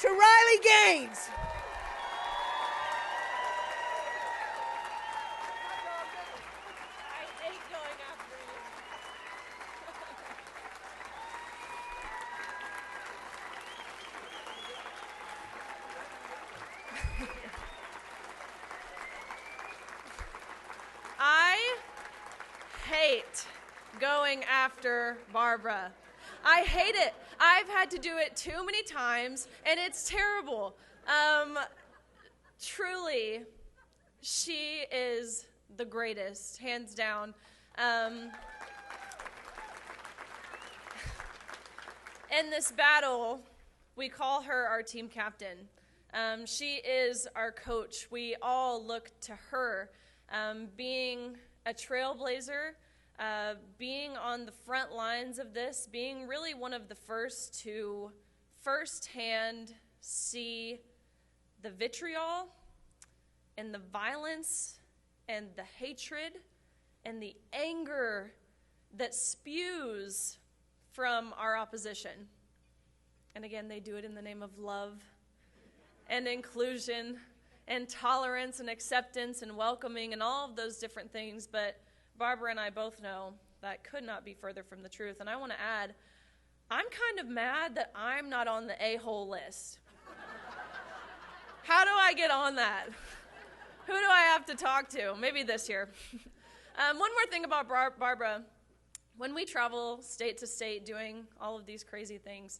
to Riley Gaines. I hate going after Barbara. I hate it. I've had to do it too many times, and it's terrible. Truly, she is the greatest, hands down. In this battle, we call her our team captain. She is our coach. We all look to her. Being a trailblazer, being on the front lines of this, being really one of the first to firsthand see the vitriol and the violence and the hatred and the anger that spews from our opposition. And again, they do it in the name of love and inclusion and tolerance and acceptance and welcoming and all of those different things. But Barbara and I both know that could not be further from the truth. And I want to add, I'm kind of mad that I'm not on the a-hole list. How do I get on that? Who do I have to talk to? Maybe this year. One more thing about Barbara. When we travel state to state doing all of these crazy things,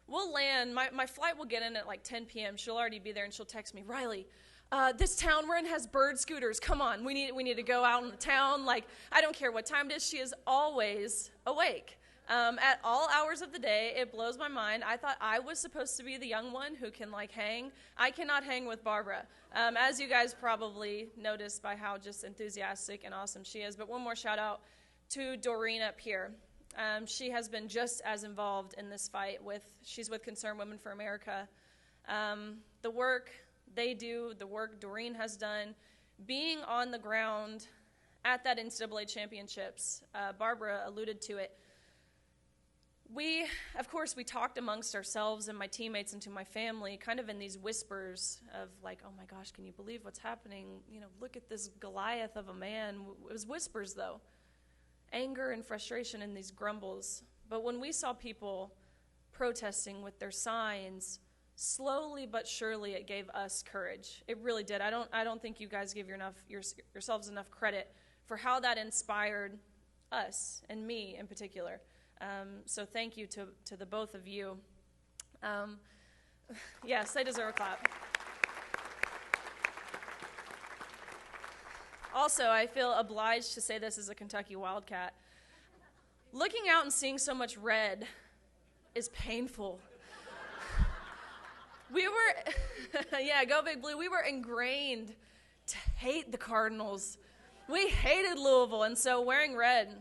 we'll land, my flight will get in at like 10 p.m. She'll already be there, and she'll text me, Riley, this town we're in has bird scooters. Come on, we need to go out in the town. Like, I don't care what time it is. She is always awake. At all hours of the day, it blows my mind. I thought I was supposed to be the young one who can, like, hang. I cannot hang with Barbara, as you guys probably noticed by how just enthusiastic and awesome she is. But one more shout-out to Doreen up here. She has been just as involved in this fight. She's with Concerned Women for America. The work they do, the work Doreen has done, being on the ground at that NCAA championships, Barbara alluded to it. We talked amongst ourselves and my teammates and to my family, kind of in these whispers of like, oh my gosh, can you believe what's happening? You know, look at this Goliath of a man. It was whispers though. Anger and frustration and these grumbles. But when we saw people protesting with their signs, slowly but surely it gave us courage. It really did. I don't think you guys give yourselves enough credit for how that inspired us and me in particular. So thank you to the both of you. Yes, they deserve a clap. Also, I feel obliged to say this as a Kentucky Wildcat. Looking out and seeing so much red is painful. We were, yeah, go Big Blue. We were ingrained to hate the Cardinals. We hated Louisville, and so wearing red,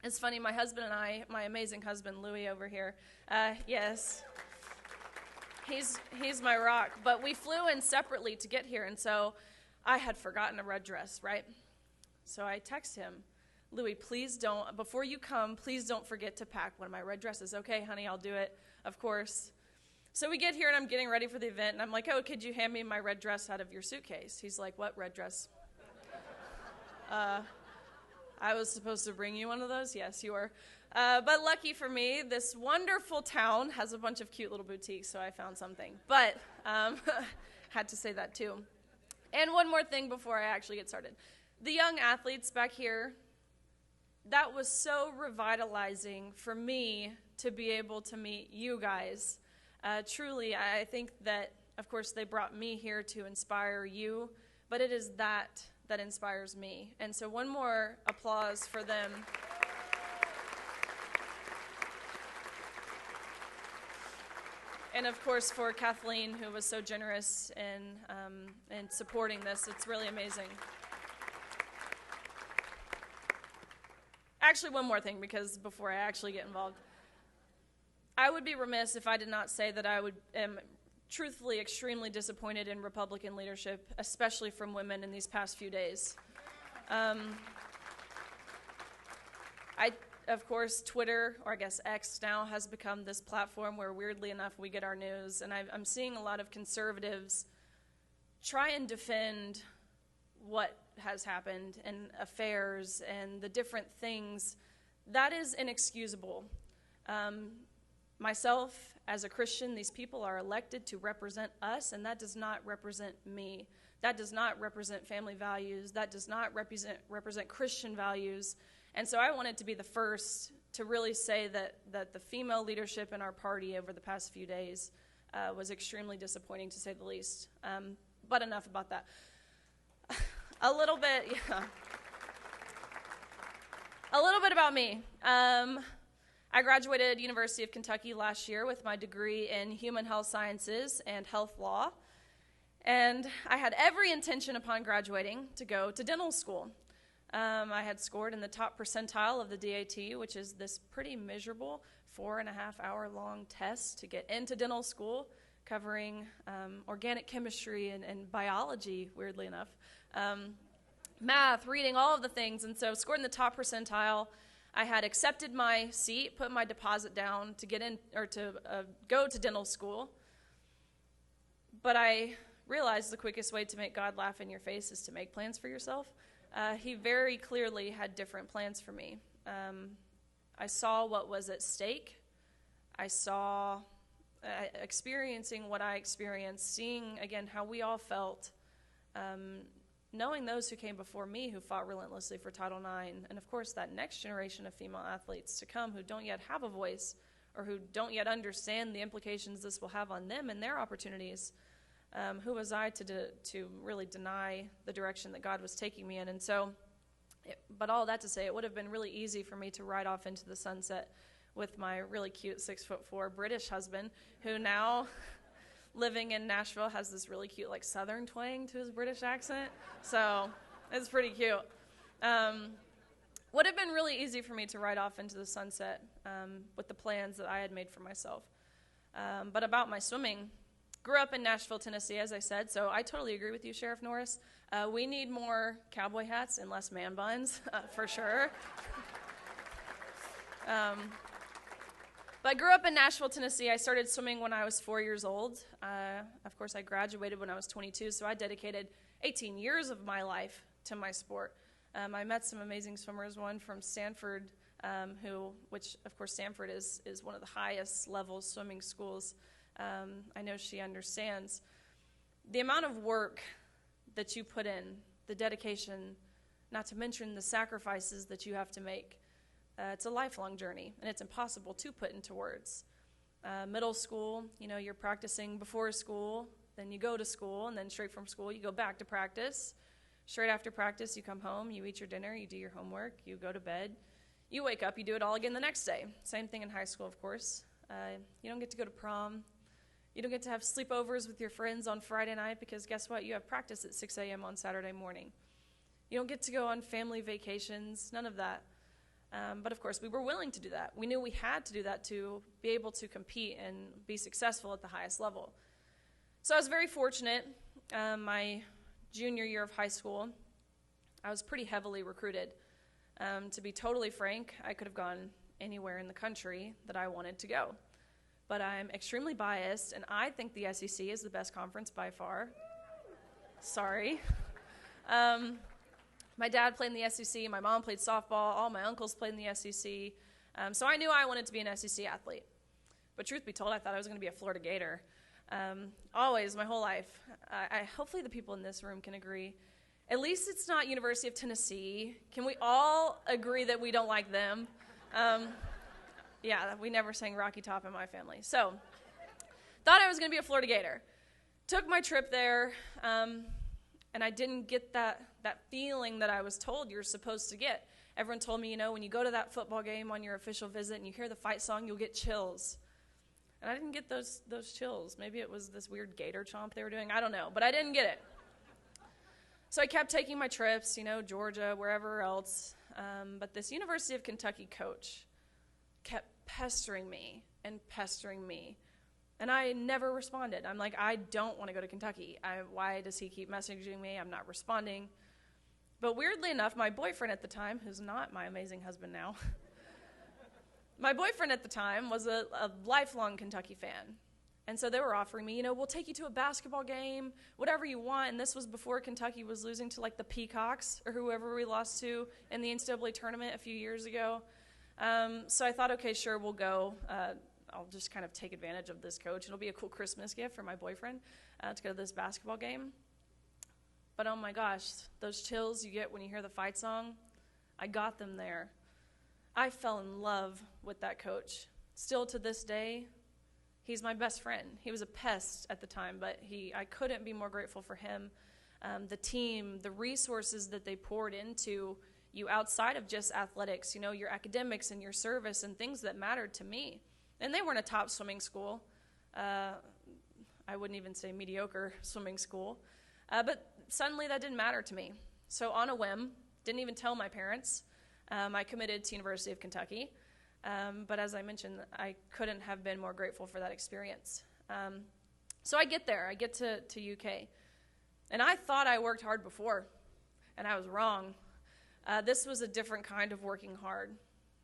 it's funny, my husband and I, my amazing husband, Louis over here, yes, he's my rock, but we flew in separately to get here, and so I had forgotten a red dress, right? So I text him, Louis, please don't, before you come, please don't forget to pack one of my red dresses. Okay, honey, I'll do it, of course. So we get here, and I'm getting ready for the event, and I'm like, oh, could you hand me my red dress out of your suitcase? He's like, what red dress? I was supposed to bring you one of those? Yes, you were. But lucky for me, this wonderful town has a bunch of cute little boutiques, so I found something. But had to say that too. And one more thing before I actually get started. The young athletes back here, that was so revitalizing for me to be able to meet you guys. Truly, I think that, of course, they brought me here to inspire you, but it is that inspires me. And so one more applause for them. And of course for Kathleen, who was so generous in supporting this. It's really amazing. Actually, one more thing, because before I actually get involved, I would be remiss if I did not say that I am truthfully extremely disappointed in Republican leadership, especially from women in these past few days. of course, Twitter, or I guess X now, has become this platform where, weirdly enough, we get our news. And I'm seeing a lot of conservatives try and defend what has happened and affairs and the different things. That is inexcusable. Myself, as a Christian, these people are elected to represent us, and that does not represent me. That does not represent family values. That does not represent Christian values. And so I wanted to be the first to really say that the female leadership in our party over the past few days was extremely disappointing, to say the least. But enough about that. A little bit about me. I graduated University of Kentucky last year with my degree in human health sciences and health law. And I had every intention upon graduating to go to dental school. I had scored in the top percentile of the DAT, which is this pretty miserable 4.5-hour-long test to get into dental school, covering organic chemistry and biology, weirdly enough, math, reading, all of the things. And so scored in the top percentile. I had accepted my seat, put my deposit down to get in, or to go to dental school. But I realized the quickest way to make God laugh in your face is to make plans for yourself. He very clearly had different plans for me. I saw what was at stake. I saw experiencing what I experienced, seeing, again, how we all felt, knowing those who came before me who fought relentlessly for Title IX, and, of course, that next generation of female athletes to come who don't yet have a voice or who don't yet understand the implications this will have on them and their opportunities. Who was I to really deny the direction that God was taking me in? And so, but all that to say, it would have been really easy for me to ride off into the sunset with my really cute 6'4" British husband, who now, living in Nashville, has this really cute like Southern twang to his British accent. So it's pretty cute. Would have been really easy for me to ride off into the sunset with the plans that I had made for myself. But about my swimming. Grew up in Nashville, Tennessee, as I said, so I totally agree with you, Sheriff Norris. We need more cowboy hats and less man buns, for sure. But I grew up in Nashville, Tennessee. I started swimming when I was 4 years old. Of course, I graduated when I was 22, so I dedicated 18 years of my life to my sport. I met some amazing swimmers, one from Stanford, which, of course, Stanford is one of the highest level swimming schools. I know she understands the amount of work that you put in, the dedication, not to mention the sacrifices that you have to make. It's a lifelong journey, and it's impossible to put into words. Middle school, you're practicing before school, then you go to school, and then straight from school, you go back to practice. Straight after practice, you come home, you eat your dinner, you do your homework, you go to bed, you wake up, you do it all again the next day. Same thing in high school, of course. You don't get to go to prom. You don't get to have sleepovers with your friends on Friday night because guess what? You have practice at 6 a.m. on Saturday morning. You don't get to go on family vacations, none of that. But of course, we were willing to do that. We knew we had to do that to be able to compete and be successful at the highest level. So I was very fortunate. My junior year of high school, I was pretty heavily recruited. To be totally frank, I could have gone anywhere in the country that I wanted to go. But I'm extremely biased, and I think the SEC is the best conference by far. Sorry. My dad played in the SEC. My mom played softball. All my uncles played in the SEC. So I knew I wanted to be an SEC athlete. But truth be told, I thought I was going to be a Florida Gator. Always, my whole life. Hopefully the people in this room can agree. At least it's not University of Tennessee. Can we all agree that we don't like them? Yeah, we never sang Rocky Top in my family. So, thought I was going to be a Florida Gator. Took my trip there, and I didn't get that feeling that I was told you're supposed to get. Everyone told me, when you go to that football game on your official visit and you hear the fight song, you'll get chills. And I didn't get those chills. Maybe it was this weird gator chomp they were doing. I don't know, but I didn't get it. So I kept taking my trips, Georgia, wherever else. But this University of Kentucky coach kept pestering me. And I never responded. I'm like, I don't want to go to Kentucky. Why does he keep messaging me? I'm not responding. But weirdly enough, my boyfriend at the time, who's not my amazing husband now, My boyfriend at the time was a lifelong Kentucky fan. And so they were offering me, we'll take you to a basketball game, whatever you want. And this was before Kentucky was losing to like the Peacocks or whoever we lost to in the NCAA tournament a few years ago. So I thought, okay, sure, we'll go. I'll just kind of take advantage of this coach. It'll be a cool Christmas gift for my boyfriend to go to this basketball game. But oh my gosh, those chills you get when you hear the fight song, I got them there. I fell in love with that coach. Still to this day, he's my best friend. He was a pest at the time, but I couldn't be more grateful for him. The team, the resources that they poured into you outside of just athletics, your academics and your service and things that mattered to me. And they weren't a top swimming school. I wouldn't even say mediocre swimming school. But suddenly that didn't matter to me. So on a whim, didn't even tell my parents, I committed to University of Kentucky. But as I mentioned, I couldn't have been more grateful for that experience. So I get there. I get to UK. And I thought I worked hard before, and I was wrong. This was a different kind of working hard.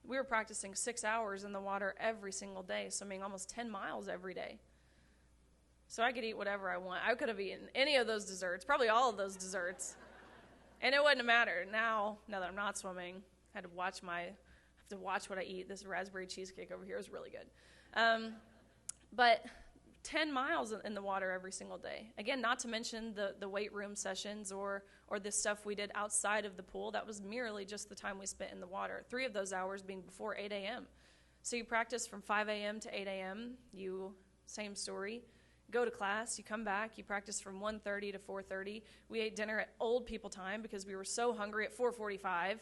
We were practicing 6 hours in the water every single day, swimming almost 10 miles every day. So I could eat whatever I want. I could have eaten any of those desserts, probably all of those desserts. And it wouldn't have mattered. Now that I'm not swimming, I have to watch what I eat. This raspberry cheesecake over here is really good. But 10 miles in the water every single day. Again, not to mention the weight room sessions or the stuff we did outside of the pool. That was merely just the time we spent in the water. 3 of those hours being before 8 a.m. So you practice from 5 a.m. to 8 a.m. Same story. Go to class, you come back, you practice from 1:30 to 4:30. We ate dinner at old people time because we were so hungry at 4:45.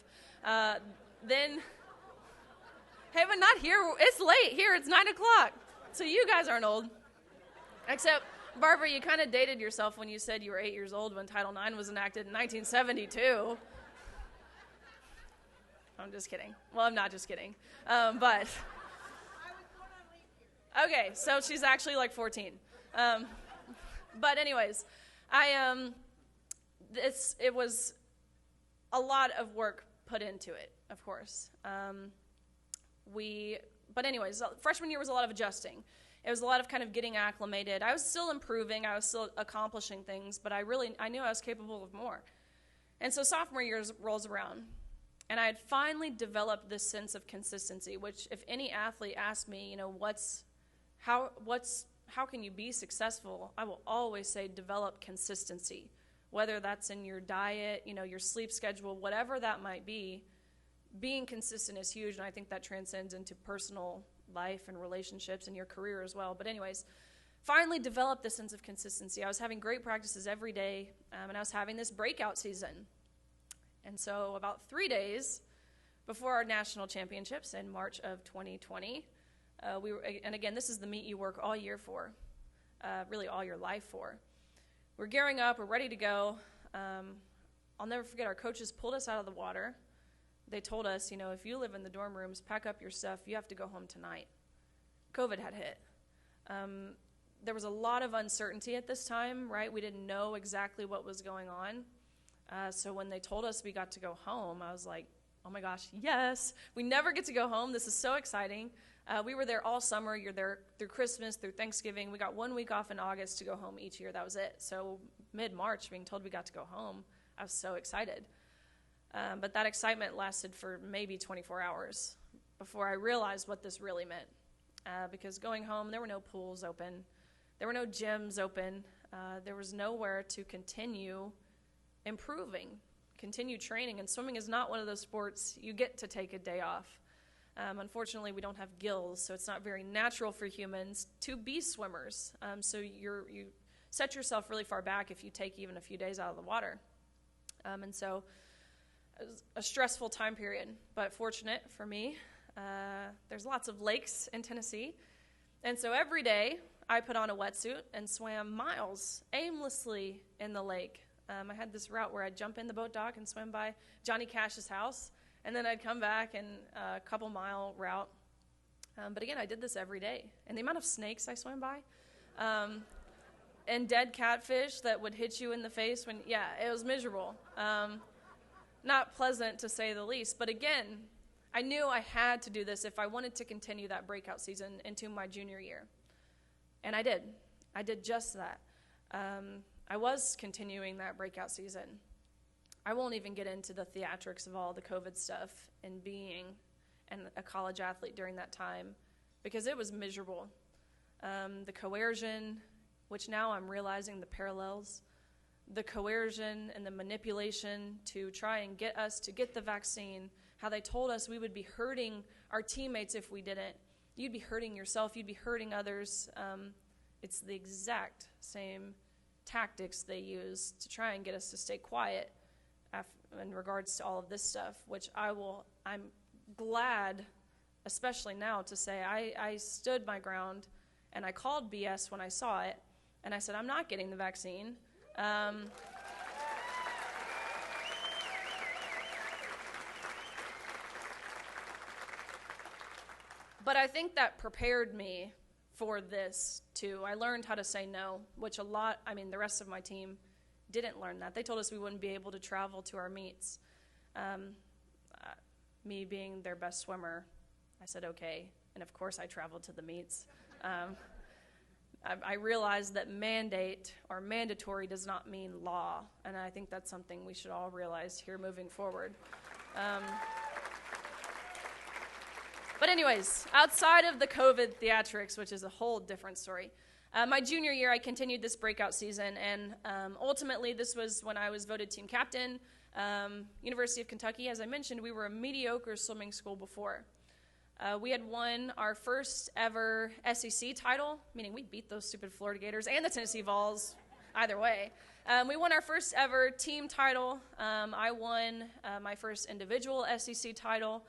Then, hey, but not here. It's late here. It's 9 o'clock. So you guys aren't old. Except, Barbara, you kind of dated yourself when you said you were 8 years old when Title IX was enacted in 1972. I'm just kidding. Well, I'm not just kidding. But, okay, so she's actually like 14. But anyways, it was a lot of work put into it, of course. But anyways, freshman year was a lot of adjusting. It was a lot of kind of getting acclimated. I was still improving. I was still accomplishing things, but I knew I was capable of more. And so sophomore year rolls around, and I had finally developed this sense of consistency, which if any athlete asked me, how can you be successful, I will always say develop consistency, whether that's in your diet, your sleep schedule, whatever that might be. Being consistent is huge, and I think that transcends into personal life and relationships and your career as well. But anyways, finally developed this sense of consistency. I was having great practices every day, and I was having this breakout season. And so about 3 days before our national championships in March of 2020, and again, this is the meet you work all year for, really all your life for. We're gearing up, we're ready to go. I'll never forget, our coaches pulled us out of the water. They told us, if you live in the dorm rooms, pack up your stuff, you have to go home tonight. COVID had hit. There was a lot of uncertainty at this time, right? We didn't know exactly what was going on. So when they told us we got to go home, I was like, oh my gosh, yes, we never get to go home. This is so exciting. We were there all summer. You're there through Christmas, through Thanksgiving. We got 1 week off in August to go home each year. That was it. So mid-March, being told we got to go home, I was so excited. But that excitement lasted for maybe 24 hours before I realized what this really meant. Because going home, there were no pools open. There were no gyms open. There was nowhere to continue improving, continue training. And swimming is not one of those sports you get to take a day off. Unfortunately, we don't have gills, so it's not very natural for humans to be swimmers. So you set yourself really far back if you take even a few days out of the water. And so it was a stressful time period, but fortunate for me, there's lots of lakes in Tennessee. And so every day I put on a wetsuit and swam miles aimlessly in the lake. I had this route where I'd jump in the boat dock and swim by Johnny Cash's house, and then I'd come back in a couple-mile route. But again, I did this every day. And the amount of snakes I swam by, and dead catfish that would hit you in the face it was miserable. Not pleasant, to say the least. But again, I knew I had to do this if I wanted to continue that breakout season into my junior year. And I did. I did just that. I was continuing that breakout season. I won't even get into the theatrics of all the COVID stuff and being a college athlete during that time, because it was miserable. The coercion, which now I'm realizing the parallels, the coercion and the manipulation to try and get us to get the vaccine, how they told us we would be hurting our teammates if we didn't. You'd be hurting yourself, you'd be hurting others. It's the exact same tactics they use to try and get us to stay quiet in regards to all of this stuff, which I'm glad, especially now, to say I stood my ground and I called BS when I saw it, and I said, I'm not getting the vaccine. But I think that prepared me for this too. I learned how to say no, which the rest of my team didn't learn that. They told us we wouldn't be able to travel to our meets. Me being their best swimmer, I said okay, and of course I traveled to the meets. I realized that mandate or mandatory does not mean law, and I think that's something we should all realize here moving forward. But anyways, outside of the COVID theatrics, which is a whole different story, my junior year I continued this breakout season, and ultimately this was when I was voted team captain. University of Kentucky, as I mentioned, we were a mediocre swimming school before. We had won our first ever SEC title, meaning we beat those stupid Florida Gators and the Tennessee Vols, either way. We won our first ever team title. I won my first individual SEC title.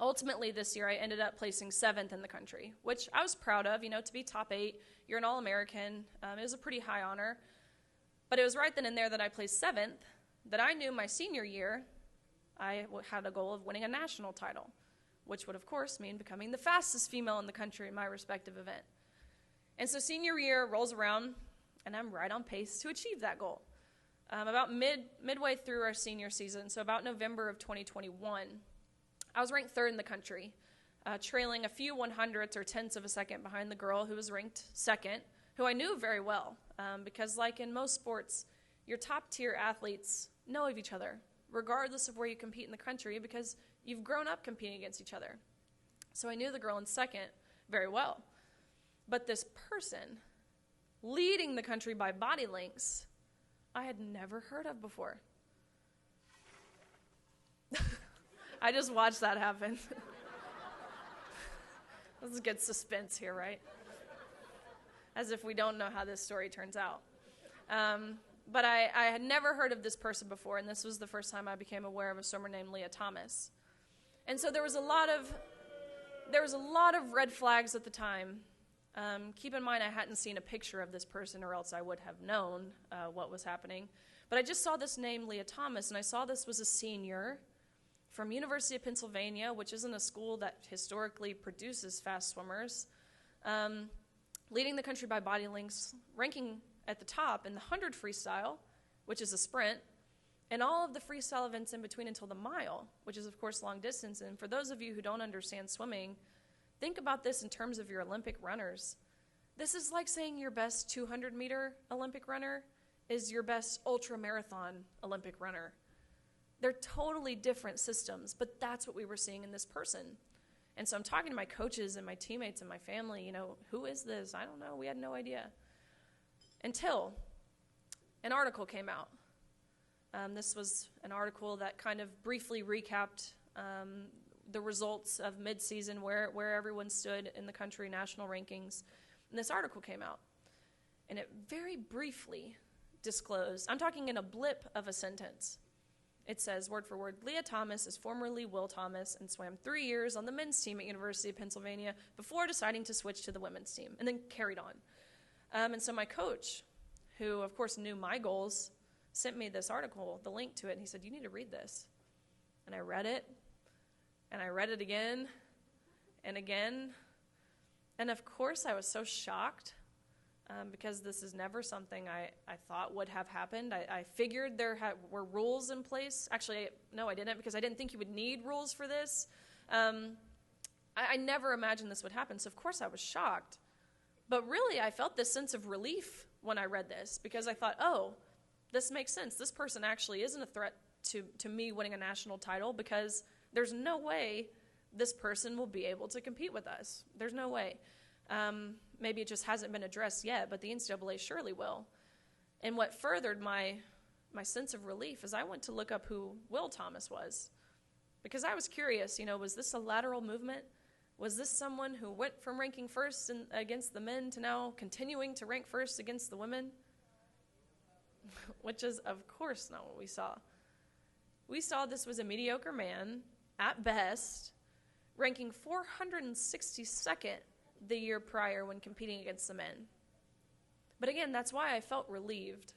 Ultimately this year I ended up placing 7th in the country, which I was proud of. To be top 8, you're an All-American. It was a pretty high honor. But it was right then and there that I placed 7th that I knew my senior year I had a goal of winning a national title, which would, of course, mean becoming the fastest female in the country in my respective event. And so senior year rolls around, and I'm right on pace to achieve that goal. About midway through our senior season, so about November of 2021, I was ranked 3rd in the country, trailing a few 100ths or tenths of a second behind the girl who was ranked 2nd, who I knew very well, because like in most sports, your top-tier athletes know of each other, regardless of where you compete in the country, because you've grown up competing against each other. So I knew the girl in 2nd very well. But this person, leading the country by body lengths, I had never heard of before. I just watched that happen. This is good suspense here, right? As if we don't know how this story turns out. But I had never heard of this person before, and this was the first time I became aware of a swimmer named Leah Thomas. And so there was a lot of red flags at the time. Keep in mind I hadn't seen a picture of this person, or else I would have known what was happening. But I just saw this name, Leah Thomas, and I saw this was a senior from University of Pennsylvania, which isn't a school that historically produces fast swimmers, leading the country by body lengths, ranking at the top in the 100 freestyle, which is a sprint, and all of the freestyle events in between until the mile, which is, of course, long distance. And for those of you who don't understand swimming, think about this in terms of your Olympic runners. This is like saying your best 200-meter Olympic runner is your best ultra-marathon Olympic runner. They're totally different systems, but that's what we were seeing in this person. And so I'm talking to my coaches and my teammates and my family, who is this? I don't know. We had no idea. Until an article came out. This was an article that kind of briefly recapped the results of mid-season, where everyone stood in the country, national rankings. And this article came out. And it very briefly disclosed, I'm talking in a blip of a sentence. It says, word for word, Leah Thomas is formerly Will Thomas and swam 3 years on the men's team at University of Pennsylvania before deciding to switch to the women's team, and then carried on. And so my coach, who of course knew my goals, sent me this article, the link to it, and he said, you need to read this. And I read it, and I read it again and again. And of course I was so shocked because this is never something I thought would have happened. I figured there were rules in place. Actually, no, I didn't, because I didn't think you would need rules for this. I never imagined this would happen, so of course I was shocked. But really, I felt this sense of relief when I read this, because I thought, oh, this makes sense. This person actually isn't a threat to me winning a national title, because there's no way this person will be able to compete with us. There's no way. Maybe it just hasn't been addressed yet, but the NCAA surely will. And what furthered my sense of relief is I went to look up who Will Thomas was, because I was curious, was this a lateral movement? Was this someone who went from ranking first against the men to now continuing to rank first against the women? Which is, of course, not what we saw. We saw this was a mediocre man, at best, ranking 462nd the year prior when competing against the men. But again, that's why I felt relieved,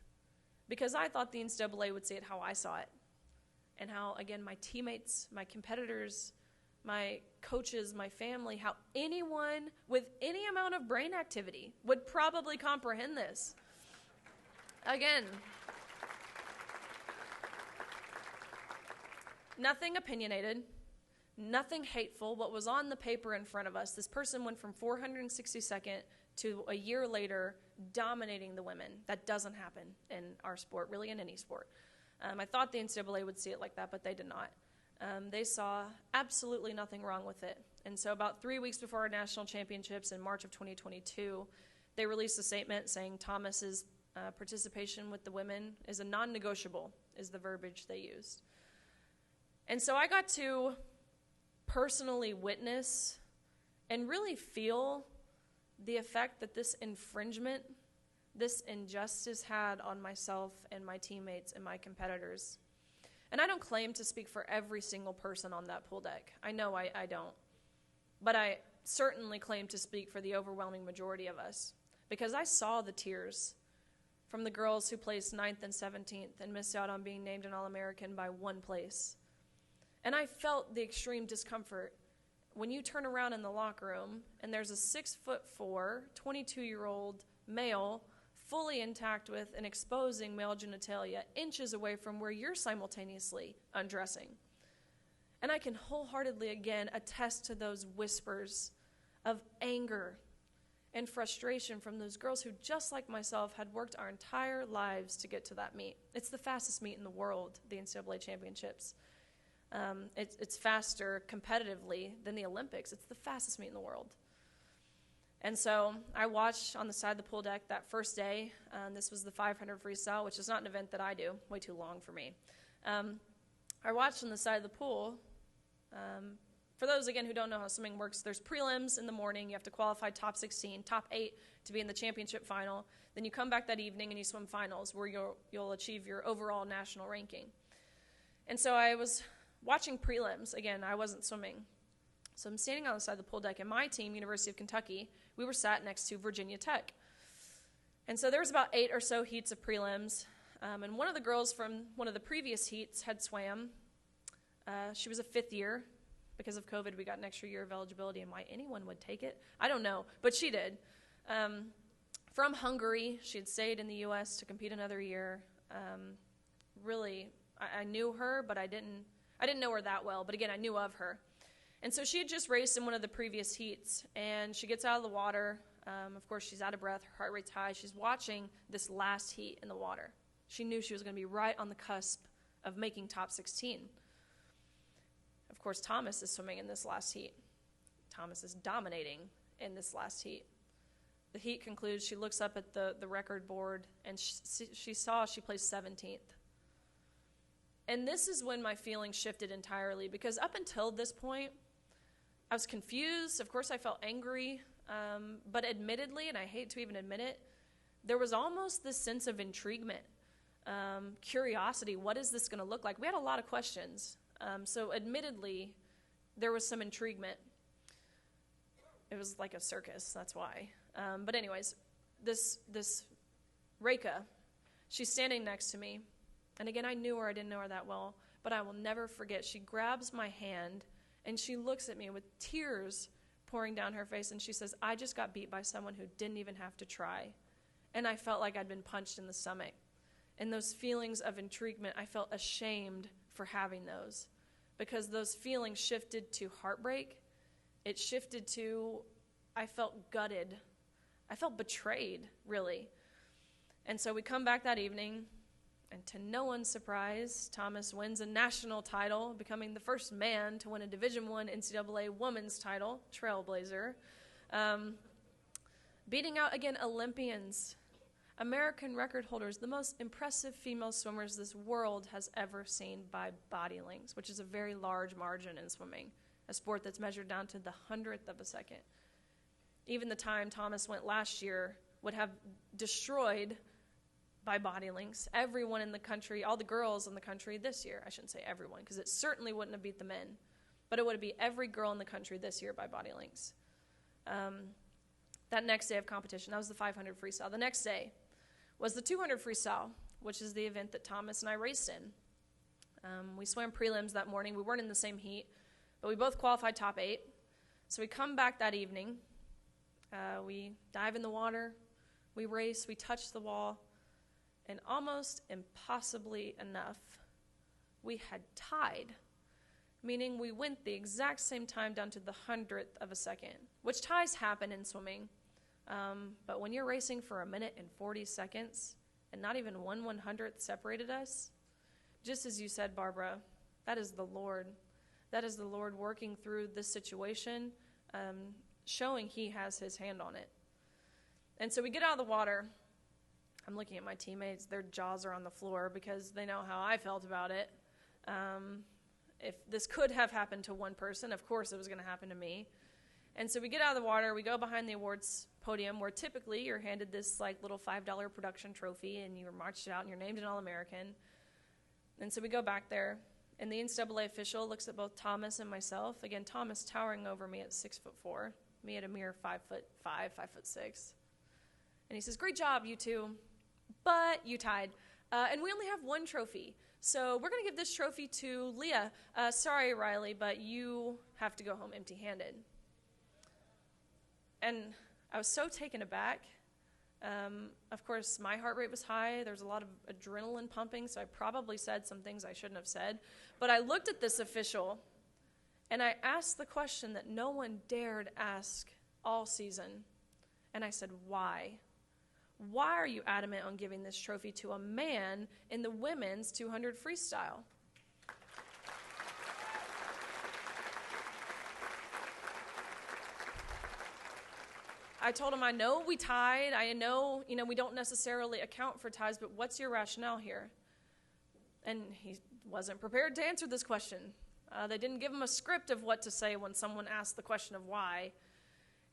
because I thought the NCAA would see it how I saw it, and how, again, my teammates, my competitors, my coaches, my family, how anyone with any amount of brain activity would probably comprehend this. Again, nothing opinionated, nothing hateful. What was on the paper in front of us, this person went from 462nd to a year later dominating the women. That doesn't happen in our sport, really in any sport. I thought the NCAA would see it like that, but they did not. They saw absolutely nothing wrong with it. And so about 3 weeks before our national championships in March of 2022, they released a statement saying Thomas's participation with the women is a non-negotiable, is the verbiage they used. And so I got to personally witness and really feel the effect that this infringement, this injustice had on myself and my teammates and my competitors. And I don't claim to speak for every single person on that pool deck. I know I don't. But I certainly claim to speak for the overwhelming majority of us, because I saw the tears from the girls who placed 9th and 17th and missed out on being named an All-American by 1 place. And I felt the extreme discomfort when you turn around in the locker room and there's a 6'4", 22-year-old male fully intact with and exposing male genitalia inches away from where you're simultaneously undressing. And I can wholeheartedly, again, attest to those whispers of anger and frustration from those girls who, just like myself, had worked our entire lives to get to that meet. It's the fastest meet in the world, the NCAA championships. It's faster competitively than the Olympics. It's the fastest meet in the world. And so I watched on the side of the pool deck that first day. This was the 500 freestyle, which is not an event that I do, way too long for me. I watched on the side of the pool. For those, again, who don't know how swimming works, there's prelims in the morning. You have to qualify top 16, top 8 to be in the championship final. Then you come back that evening and you swim finals, where you'll achieve your overall national ranking. And so I was watching prelims. Again, I wasn't swimming. So I'm standing on the side of the pool deck, and my team, University of Kentucky, we were sat next to Virginia Tech. And so there was about 8 or so heats of prelims, and one of the girls from one of the previous heats had swam. She was a 5th year. Because of COVID, we got an extra year of eligibility, and why anyone would take it, I don't know, but she did. From Hungary, she had stayed in the U.S. to compete another year. Really, I knew her, but I didn't know her that well, but again, I knew of her. And so she had just raced in one of the previous heats, and she gets out of the water. Of course, she's out of breath, her heart rate's high. She's watching this last heat in the water. She knew she was going to be right on the cusp of making top 16. Of course, Thomas is swimming in this last heat. Thomas is dominating in this last heat. The heat concludes. She looks up at the record board, and she saw she placed 17th. And this is when my feelings shifted entirely, because up until this point, I was confused. Of course, I felt angry, but admittedly, and I hate to even admit it, there was almost this sense of intriguement, curiosity. What is this going to look like? We had a lot of questions. So admittedly, there was some intriguement. It was like a circus, that's why. But anyways, this Reka, she's standing next to me. And again, I knew her, I didn't know her that well, but I will never forget. She grabs my hand, and she looks at me with tears pouring down her face, and she says, I just got beat by someone who didn't even have to try. and I felt like I'd been punched in the stomach. And those feelings of intriguement, I felt ashamed for having those, because those feelings shifted to heartbreak. It shifted to, I felt gutted. I felt betrayed, really. And so we come back that evening, and to no one's surprise, Thomas wins a national title, becoming the first man to win a Division I NCAA women's title, trailblazer, beating out, again, Olympians, American record holders, the most impressive female swimmers this world has ever seen by body lengths, which is a very large margin in swimming, a sport that's measured down to the 100th of a second. Even the time Thomas went last year would have destroyed, by body lengths, everyone in the country, all the girls in the country this year. I shouldn't say everyone, because it certainly wouldn't have beat the men, but it would be every girl in the country this year by body lengths. That next day of competition, that was the 500 freestyle. The next day was the 200 freestyle, which is the event that Thomas and I raced in. We swam prelims that morning. We weren't in the same heat, but we both qualified top 8. So we come back that evening. We dive in the water. We race. We touch the wall. And almost impossibly enough, we had tied, meaning we went the exact same time down to the 100th of a second, which ties happen in swimming. But when you're racing for 1 minute and 40 seconds and not even 1/100th separated us, just as you said, Barbara, that is the Lord. That is the Lord working through this situation, showing he has his hand on it. And so we get out of the water. I'm looking at my teammates. Their jaws are on the floor because they know how I felt about it. If this could have happened to one person, of course it was going to happen to me. And so we get out of the water. We go behind the awards podium where typically you're handed this little $5 production trophy and you're marched out and you're named an All-American. And so we go back there, and the NCAA official looks at both Thomas and myself. Again, Thomas towering over me at 6'4", me at a mere 5'5", 5'6". And he says, "Great job, you two, but you tied. And we only have one trophy. So we're going to give this trophy to Leah. Sorry, Riley, but you have to go home empty-handed." And I was so taken aback. Of course, my heart rate was high. There was a lot of adrenaline pumping, so I probably said some things I shouldn't have said. But I looked at this official, and I asked the question that no one dared ask all season. And I said, why? Why are you adamant on giving this trophy to a man in the women's 200 freestyle? I told him, I know we tied. I know, we don't necessarily account for ties, but what's your rationale here? And he wasn't prepared to answer this question. They didn't give him a script of what to say when someone asked the question of why.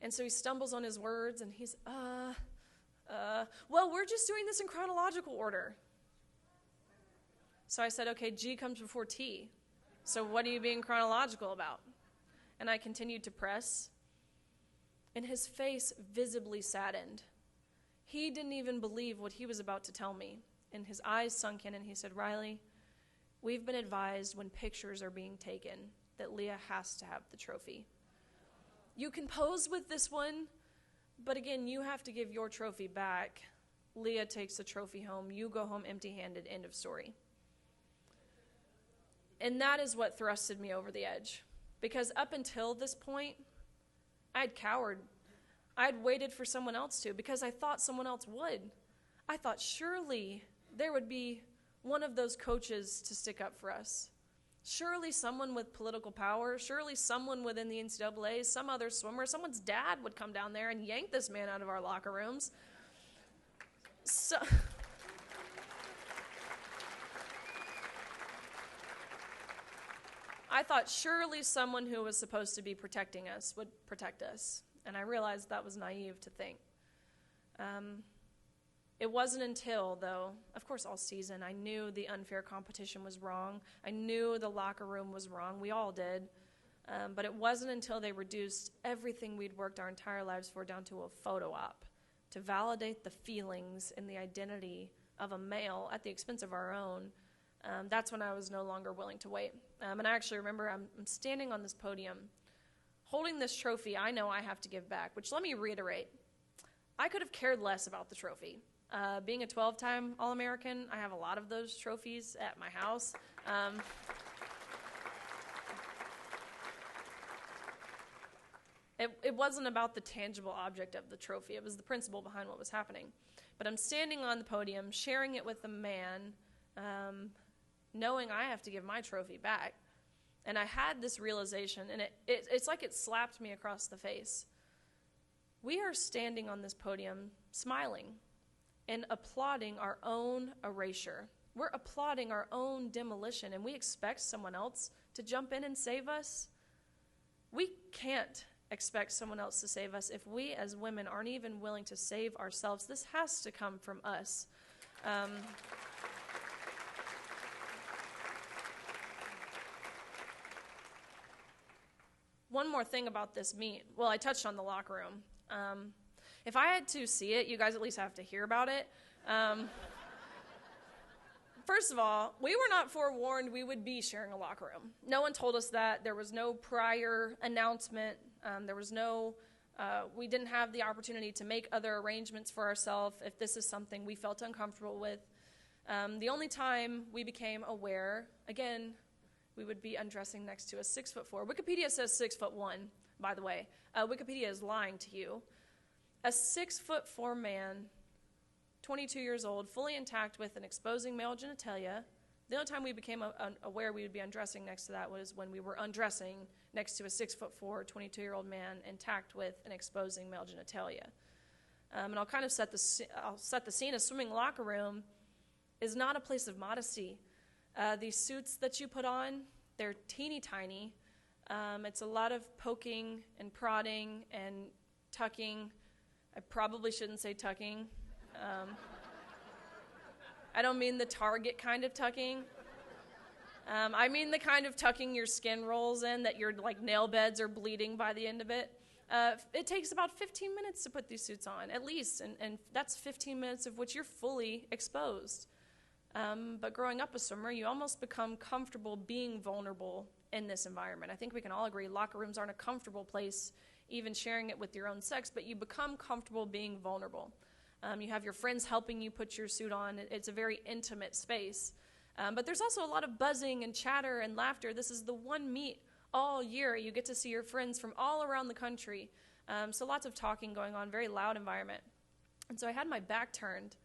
And so he stumbles on his words, and he's, well, we're just doing this in chronological order. So I said, okay, G comes before T. So what are you being chronological about? And I continued to press. And his face visibly saddened. He didn't even believe what he was about to tell me. And his eyes sunk in, and he said, "Riley, we've been advised when pictures are being taken that Leah has to have the trophy. You can pose with this one, but again, you have to give your trophy back. Leah takes the trophy home. You go home empty-handed, end of story." And that is what thrusted me over the edge. Because up until this point, I'd cowered. I'd waited for someone else to, because I thought someone else would. I thought surely there would be one of those coaches to stick up for us. Surely someone with political power, surely someone within the NCAA, some other swimmer, someone's dad would come down there and yank this man out of our locker rooms. So I thought surely someone who was supposed to be protecting us would protect us. And I realized that was naive to think. It wasn't until, though, of course, all season, I knew the unfair competition was wrong. I knew the locker room was wrong. We all did. But it wasn't until they reduced everything we'd worked our entire lives for down to a photo op to validate the feelings and the identity of a male at the expense of our own. That's when I was no longer willing to wait. And I actually remember I'm standing on this podium, holding this trophy I know I have to give back, which let me reiterate, I could have cared less about the trophy. Being a 12-time All-American, I have a lot of those trophies at my house. It wasn't about the tangible object of the trophy. It was the principle behind what was happening. But I'm standing on the podium, sharing it with a man, knowing I have to give my trophy back. And I had this realization, and it's like it slapped me across the face. We are standing on this podium, smiling and applauding our own erasure. We're applauding our own demolition, and we expect someone else to jump in and save us. We can't expect someone else to save us if we as women aren't even willing to save ourselves. This has to come from us. One more thing about this meet. Well, I touched on the locker room. If I had to see it, you guys at least have to hear about it. First of all, we were not forewarned we would be sharing a locker room. No one told us that. There was no prior announcement. We didn't have the opportunity to make other arrangements for ourselves if this is something we felt uncomfortable with. The only time we became aware, again, we would be undressing next to a 6'4". Wikipedia says 6'1", by the way. Wikipedia is lying to you. A 6'4" man, 22 years old, fully intact with an exposing male genitalia. The only time we became aware we would be undressing next to that was when we were undressing next to a 6'4", 22-year-old man intact with an exposing male genitalia. And I'll kind of set the scene. A swimming locker room is not a place of modesty. These suits that you put on, they're teeny tiny. It's a lot of poking and prodding and tucking. I probably shouldn't say tucking. I don't mean the Target kind of tucking. I mean the kind of tucking your skin rolls in that your nail beds are bleeding by the end of it. It takes about 15 minutes to put these suits on, at least, and that's 15 minutes of which you're fully exposed. But growing up a swimmer, you almost become comfortable being vulnerable in this environment. I think we can all agree locker rooms aren't a comfortable place, even sharing it with your own sex, but you become comfortable being vulnerable. You have your friends helping you put your suit on. It's a very intimate space. But there's also a lot of buzzing and chatter and laughter. This is the one meet all year. You get to see your friends from all around the country. So lots of talking going on, very loud environment. And so I had my back turned.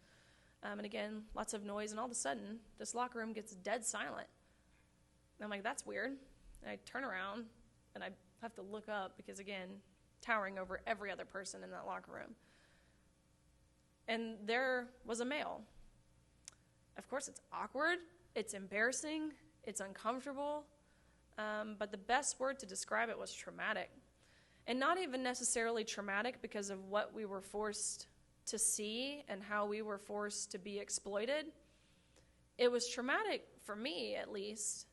And again, lots of noise. And all of a sudden, this locker room gets dead silent. And I'm like, that's weird. And I turn around, and I have to look up because, again, towering over every other person in that locker room. And there was a male. Of course, it's awkward, it's embarrassing, it's uncomfortable, but the best word to describe it was traumatic. And not even necessarily traumatic because of what we were forced to see and how we were forced to be exploited. It was traumatic, for me at least,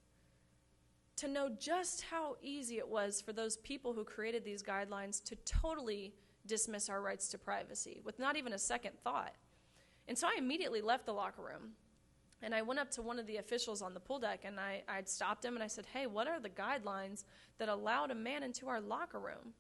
to know just how easy it was for those people who created these guidelines to totally dismiss our rights to privacy with not even a second thought. And so I immediately left the locker room, and I went up to one of the officials on the pool deck, and I'd stopped him, and I said, hey, what are the guidelines that allowed a man into our locker room?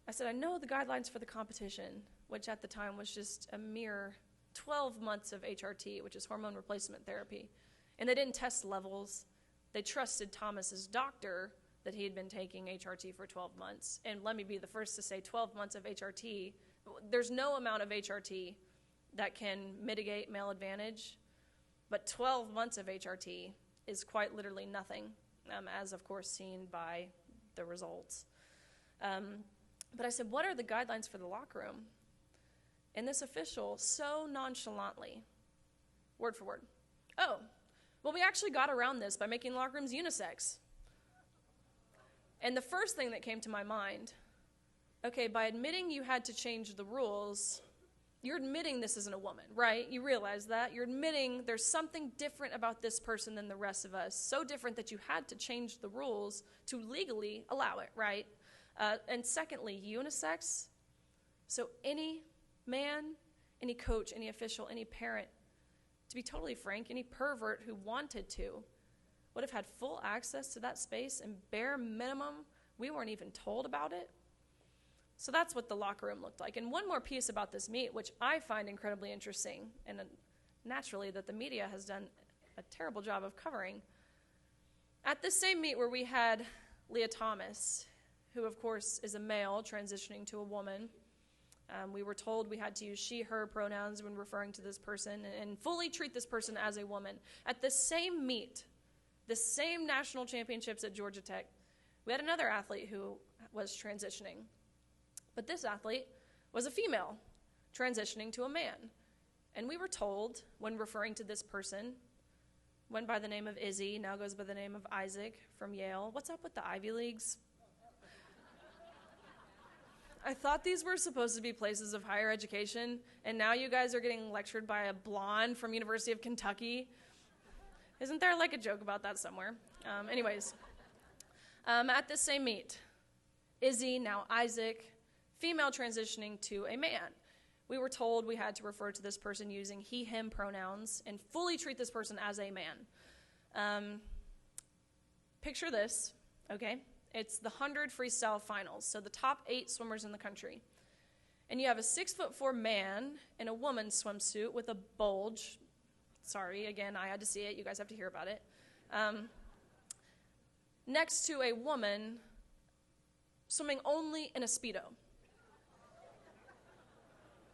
I said, I know the guidelines for the competition, which at the time was just a mere 12 months of HRT, which is hormone replacement therapy. And they didn't test levels. They trusted Thomas's doctor that he had been taking HRT for 12 months. And let me be the first to say 12 months of HRT, there's no amount of HRT that can mitigate male advantage, but 12 months of HRT is quite literally nothing, as of course seen by the results. But I said, what are the guidelines for the locker room? And this official so nonchalantly, word for word, oh, well, we actually got around this by making locker rooms unisex. And the first thing that came to my mind, okay, by admitting you had to change the rules, you're admitting this isn't a woman, right? You realize that. You're admitting there's something different about this person than the rest of us, so different that you had to change the rules to legally allow it, right? And secondly, unisex. So any man, any coach, any official, any parent, to be totally frank, any pervert who wanted to would have had full access to that space, and bare minimum, we weren't even told about it. So that's what the locker room looked like. And one more piece about this meet, which I find incredibly interesting, and naturally that the media has done a terrible job of covering. At this same meet where we had Leah Thomas, who of course is a male transitioning to a woman, we were told we had to use she, her pronouns when referring to this person and fully treat this person as a woman. At the same meet, the same national championships at Georgia Tech, we had another athlete who was transitioning. But this athlete was a female transitioning to a man. And we were told when referring to this person, went by the name of Izzy, now goes by the name of Isaac from Yale. What's up with the Ivy Leagues? I thought these were supposed to be places of higher education, and now you guys are getting lectured by a blonde from University of Kentucky. Isn't there like a joke about that somewhere? At this same meet, Izzy, now Isaac, female transitioning to a man. We were told we had to refer to this person using he, him pronouns and fully treat this person as a man. Picture this, okay? It's the 100 freestyle finals, so the top 8 swimmers in the country. And you have a 6'4" man in a woman's swimsuit with a bulge. Sorry, again, I had to see it. You guys have to hear about it. Next to a woman swimming only in a Speedo.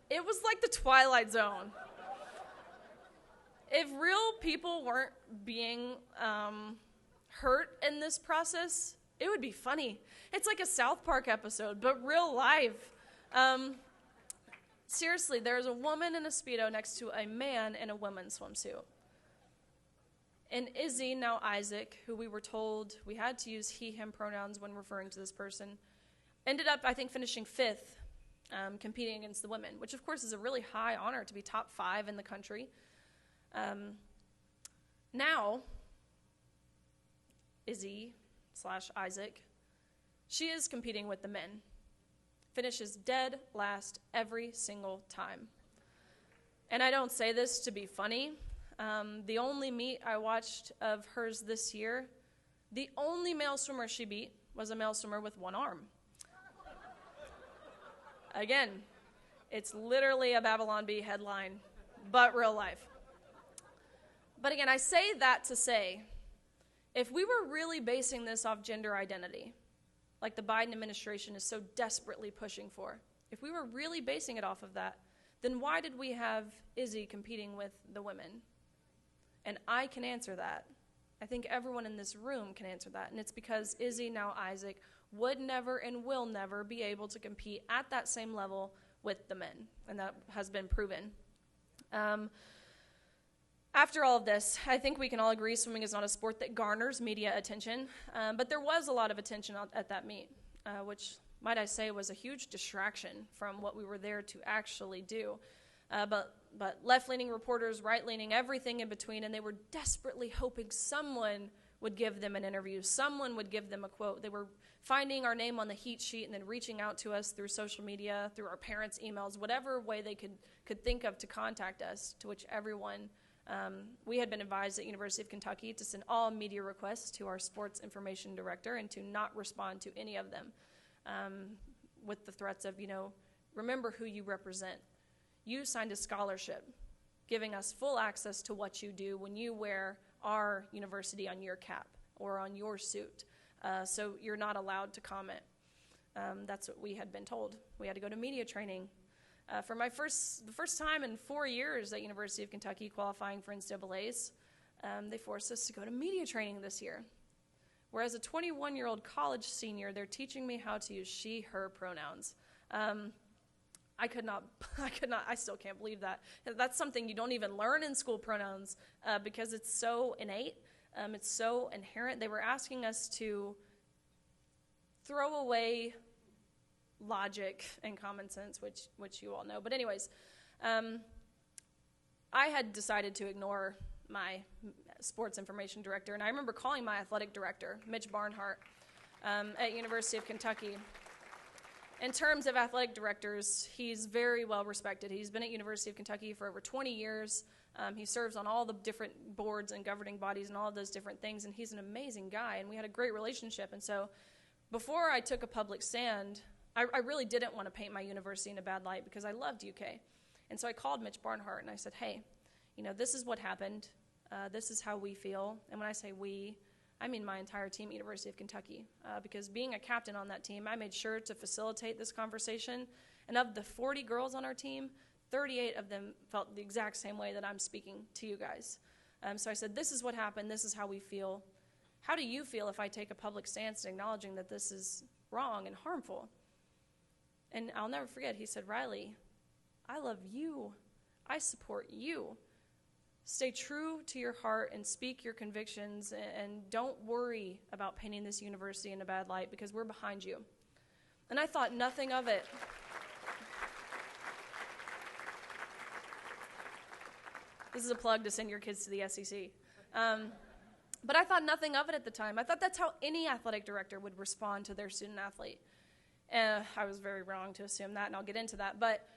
It was like the Twilight Zone. If real people weren't being hurt in this process, it would be funny. It's like a South Park episode, but real life. Seriously, there's a woman in a Speedo next to a man in a women's swimsuit. And Izzy, now Isaac, who we were told we had to use he, him pronouns when referring to this person, ended up, I think, finishing 5th, competing against the women, which of course is a really high honor to be top 5 in the country. Now, Izzy/Isaac, she is competing with the men, finishes dead last every single time. And I don't say this to be funny. The only meet I watched of hers this year, the only male swimmer she beat was a male swimmer with one arm. Again, it's literally a Babylon Bee headline, but real life. But again, I say that to say, if we were really basing this off gender identity, like the Biden administration is so desperately pushing for, if we were really basing it off of that, then why did we have Izzy competing with the women? And I can answer that. I think everyone in this room can answer that. And it's because Izzy, now Isaac, would never and will never be able to compete at that same level with the men. And that has been proven. After all of this, I think we can all agree swimming is not a sport that garners media attention. But there was a lot of attention at that meet, which, might I say, was a huge distraction from what we were there to actually do. But left-leaning reporters, right-leaning, everything in between, and they were desperately hoping someone would give them an interview, someone would give them a quote. They were finding our name on the heat sheet and then reaching out to us through social media, through our parents' emails, whatever way they could think of to contact us, to which everyone, we had been advised at University of Kentucky to send all media requests to our sports information director and to not respond to any of them with the threats of, remember who you represent. You signed a scholarship giving us full access to what you do when you wear our university on your cap or on your suit. So you're not allowed to comment. That's what we had been told. We had to go to media training. For the first time in 4 years at University of Kentucky qualifying for NCAAs, they forced us to go to media training this year. Whereas a 21-year-old college senior, they're teaching me how to use she, her pronouns. I still can't believe that. That's something you don't even learn in school, pronouns, because it's so innate. It's so inherent. They were asking us to throw away logic and common sense, which you all know. But anyways, I had decided to ignore my sports information director, and I remember calling my athletic director, Mitch Barnhart, at University of Kentucky. In terms of athletic directors, he's very well respected. He's been at University of Kentucky for over 20 years. He serves on all the different boards and governing bodies and all of those different things, and he's an amazing guy, and we had a great relationship. And so before I took a public stand I really didn't want to paint my university in a bad light because I loved UK. And so I called Mitch Barnhart and I said, hey, this is what happened. This is how we feel. And when I say we, I mean my entire team at University of Kentucky. Because being a captain on that team, I made sure to facilitate this conversation. And of the 40 girls on our team, 38 of them felt the exact same way that I'm speaking to you guys. So I said, this is what happened. This is how we feel. How do you feel if I take a public stance acknowledging that this is wrong and harmful? And I'll never forget, he said, Riley, I love you. I support you. Stay true to your heart and speak your convictions, and don't worry about painting this university in a bad light because we're behind you. And I thought nothing of it. This is a plug to send your kids to the SEC. But I thought nothing of it at the time. I thought that's how any athletic director would respond to their student athlete. I was very wrong to assume that, and I'll get into that. But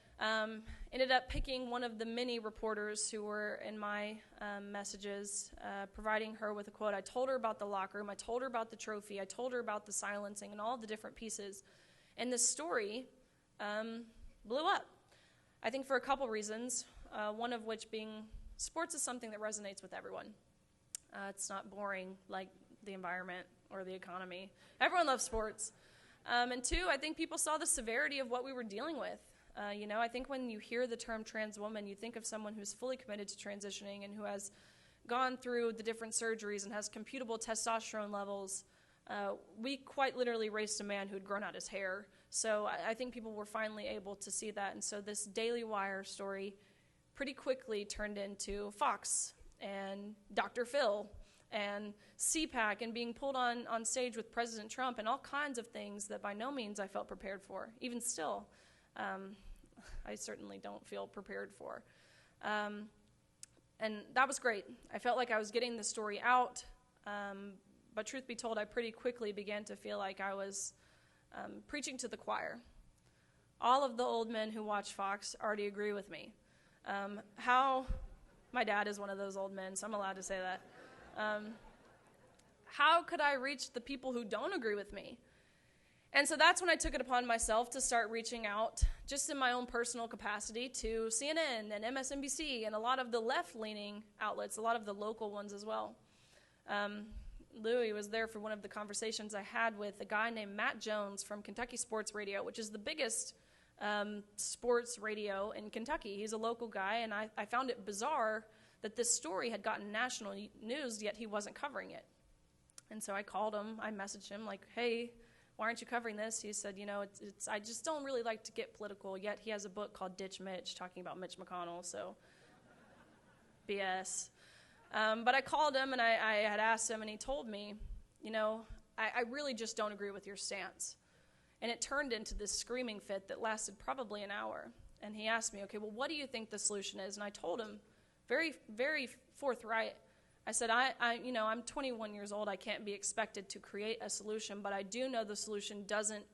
ended up picking one of the many reporters who were in my messages, providing her with a quote. I told her about the locker room. I told her about the trophy. I told her about the silencing and all the different pieces. And this story blew up, I think for a couple reasons, one of which being sports is something that resonates with everyone. It's not boring like the environment or the economy. Everyone loves sports. And two, I think people saw the severity of what we were dealing with. I think when you hear the term trans woman, you think of someone who's fully committed to transitioning and who has gone through the different surgeries and has computable testosterone levels. We quite literally raced a man who had grown out his hair. So I think people were finally able to see that. And so this Daily Wire story pretty quickly turned into Fox and Dr. Phil and CPAC and being pulled on stage with President Trump and all kinds of things that by no means I felt prepared for. Even still, I certainly don't feel prepared for. And that was great. I felt like I was getting the story out, but truth be told, I pretty quickly began to feel like I was preaching to the choir. All of the old men who watch Fox already agree with me. My dad is one of those old men, so I'm allowed to say that. How could I reach the people who don't agree with me? And so that's when I took it upon myself to start reaching out, just in my own personal capacity, to CNN and MSNBC and a lot of the left-leaning outlets, a lot of the local ones as well. Louis was there for one of the conversations I had with a guy named Matt Jones from Kentucky Sports Radio, which is the biggest sports radio in Kentucky. He's a local guy, and I found it bizarre that this story had gotten national news, yet he wasn't covering it. And so I called him, I messaged him like, hey, why aren't you covering this? He said, I just don't really like to get political, yet he has a book called Ditch Mitch, talking about Mitch McConnell, so BS. But I called him, and I had asked him, and he told me, I really just don't agree with your stance. And it turned into this screaming fit that lasted probably an hour. And he asked me, okay, well, what do you think the solution is? And I told him, very, very forthright, I said, I'm 21 years old. I can't be expected to create a solution, but I do know the solution doesn't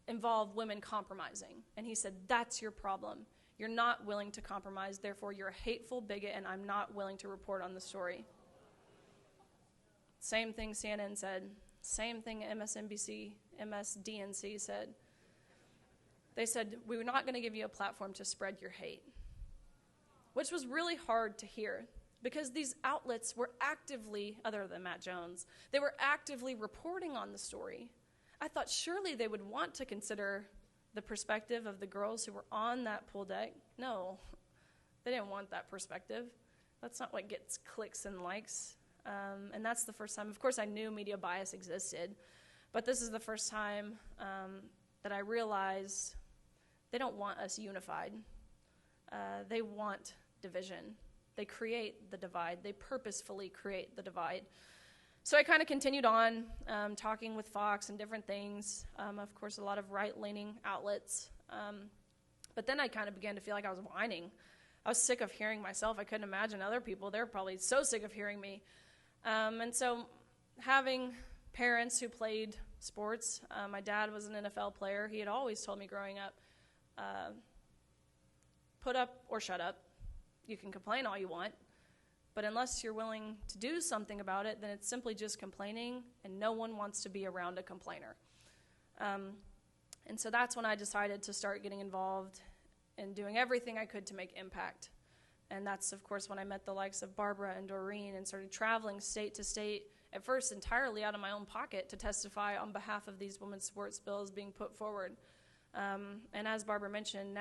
involve women compromising. And he said, that's your problem. You're not willing to compromise, therefore you're a hateful bigot, and I'm not willing to report on the story. Same thing CNN said. Same thing MSNBC, MSDNC said. They said, we're not going to give you a platform to spread your hate, which was really hard to hear because these outlets were actively, other than Matt Jones, they were actively reporting on the story. I thought surely they would want to consider the perspective of the girls who were on that pool deck. No, they didn't want that perspective. That's not what gets clicks and likes. And that's the first time. Of course, I knew media bias existed, but this is the first time that I realized they don't want us unified. They want division. They create the divide. They purposefully create the divide. So I kind of continued on talking with Fox and different things. Of course, a lot of right-leaning outlets. But then I kind of began to feel like I was whining. I was sick of hearing myself. I couldn't imagine other people. They're probably so sick of hearing me. And so having parents who played sports, my dad was an NFL player. He had always told me growing up, put up or shut up. You can complain all you want, but unless you're willing to do something about it, then it's simply just complaining, and no one wants to be around a complainer. And so that's when I decided to start getting involved and doing everything I could to make impact. And that's, of course, when I met the likes of Barbara and Doreen and started traveling state to state, at first entirely out of my own pocket, to testify on behalf of these women's sports bills being put forward. And as Barbara mentioned, now